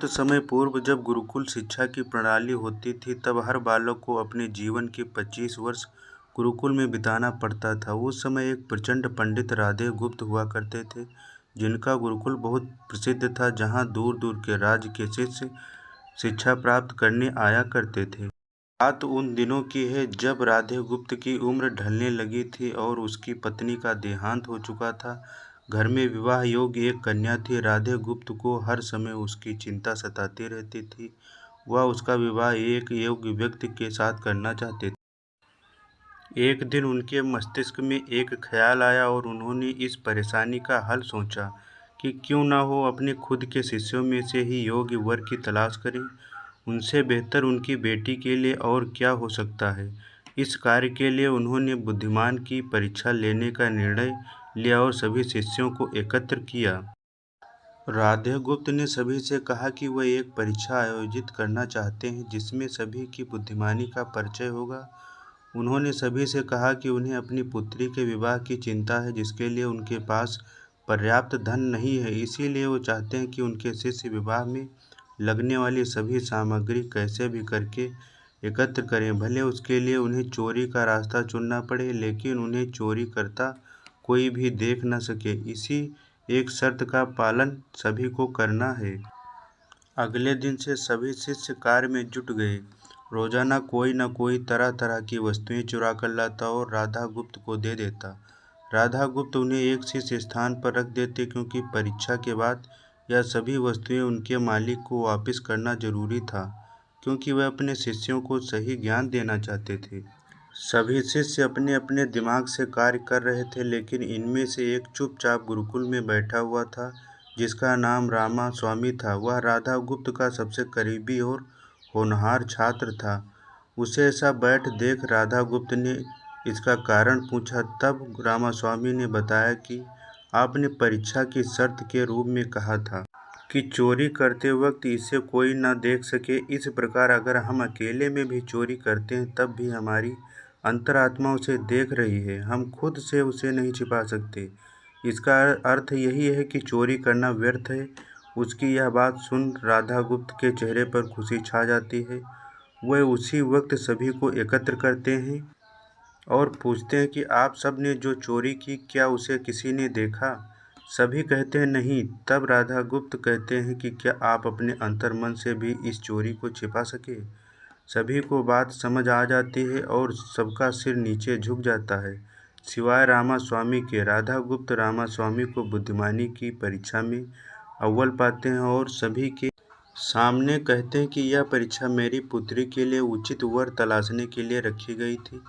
कुछ समय पूर्व जब गुरुकुल शिक्षा की प्रणाली होती थी, तब हर बालक को अपने जीवन के 25 वर्ष गुरुकुल में बिताना पड़ता था। उस समय एक प्रचंड पंडित राधे गुप्त हुआ करते थे, जिनका गुरुकुल बहुत प्रसिद्ध था, जहाँ दूर-दूर के राज्य के शिष्य शिक्षा प्राप्त करने आया करते थे। बात उन दिनों की है जब राधे गुप्त की उम्र ढलने लगी थी और उसकी पत्नी का देहांत हो चुका था। घर में विवाह योग्य एक कन्या थी। राधे गुप्त को हर समय उसकी चिंता सताती रहती थी। वह उसका विवाह एक योग्य व्यक्ति के साथ करना चाहते थे। एक दिन उनके मस्तिष्क में एक ख्याल आया और उन्होंने इस परेशानी का हल सोचा कि क्यों न हो अपने खुद के शिष्यों में से ही योग्य वर की तलाश करें। उनसे बेहतर उनकी बेटी के लिए और क्या हो सकता है। इस कार्य के लिए उन्होंने बुद्धिमान की परीक्षा लेने का निर्णय लिया और सभी शिष्यों को एकत्र किया। राधे गुप्त ने सभी से कहा कि वह एक परीक्षा आयोजित करना चाहते हैं जिसमें सभी की बुद्धिमानी का परिचय होगा। उन्होंने सभी से कहा कि उन्हें अपनी पुत्री के विवाह की चिंता है, जिसके लिए उनके पास पर्याप्त धन नहीं है। इसीलिए वो चाहते हैं कि उनके शिष्य विवाह में लगने वाली सभी सामग्री कैसे भी करके एकत्र करें, भले उसके लिए उन्हें चोरी का रास्ता चुनना पड़े, लेकिन उन्हें चोरी करता कोई भी देख न सके। इसी एक शर्त का पालन सभी को करना है। अगले दिन से सभी शिष्य कार्य में जुट गए। रोजाना कोई न कोई तरह तरह की वस्तुएं चुरा कर लाता और राधा गुप्त को दे देता। राधा गुप्त उन्हें एक शीर्ष स्थान पर रख देते, क्योंकि परीक्षा के बाद यह सभी वस्तुएं उनके मालिक को वापस करना जरूरी था, क्योंकि वह अपने शिष्यों को सही ज्ञान देना चाहते थे। सभी शिष्य अपने अपने दिमाग से कार्य कर रहे थे, लेकिन इनमें से एक चुपचाप गुरुकुल में बैठा हुआ था, जिसका नाम रामा स्वामी था। वह राधा गुप्त का सबसे करीबी और होनहार छात्र था। उसे ऐसा बैठ देख राधा गुप्त ने इसका कारण पूछा। तब रामास्वामी ने बताया कि आपने परीक्षा की शर्त के रूप में कहा था कि चोरी करते वक्त इसे कोई न देख सके। इस प्रकार अगर हम अकेले में भी चोरी करते हैं, तब भी हमारी अंतरात्मा उसे देख रही है। हम खुद से उसे नहीं छिपा सकते। इसका अर्थ यही है कि चोरी करना व्यर्थ है। उसकी यह बात सुन राधा गुप्त के चेहरे पर खुशी छा जाती है। वह उसी वक्त सभी को एकत्र करते हैं और पूछते हैं कि आप सब ने जो चोरी की, क्या उसे किसी ने देखा? सभी कहते हैं नहीं। तब राधा गुप्त कहते हैं कि क्या आप अपने अंतर्मन से भी इस चोरी को छिपा सके? सभी को बात समझ आ जाती है और सबका सिर नीचे झुक जाता है, सिवाय रामास्वामी के। राधा गुप्त रामास्वामी को बुद्धिमानी की परीक्षा में अव्वल पाते हैं और सभी के सामने कहते हैं कि यह परीक्षा मेरी पुत्री के लिए उचित वर तलाशने के लिए रखी गई थी।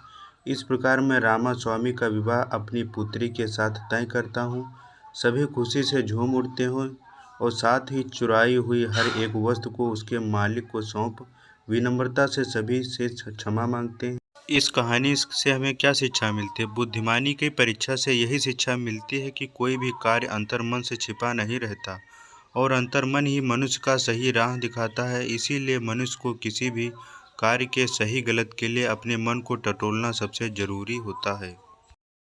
इस प्रकार मैं रामास्वामी का विवाह अपनी पुत्री के साथ तय करता हूँ। सभी खुशी से झूम उठते हैं और साथ ही चुराई हुई हर एक वस्तु को उसके मालिक को सौंप विनम्रता से सभी से क्षमा मांगते हैं। इस कहानी से हमें क्या शिक्षा मिलती है? बुद्धिमानी की परीक्षा से यही शिक्षा मिलती है कि कोई भी कार्य अंतर्मन से छिपा नहीं रहता और अंतर्मन ही मनुष्य का सही राह दिखाता है। इसीलिए मनुष्य को किसी भी कार्य के सही गलत के लिए अपने मन को टटोलना सबसे जरूरी होता है।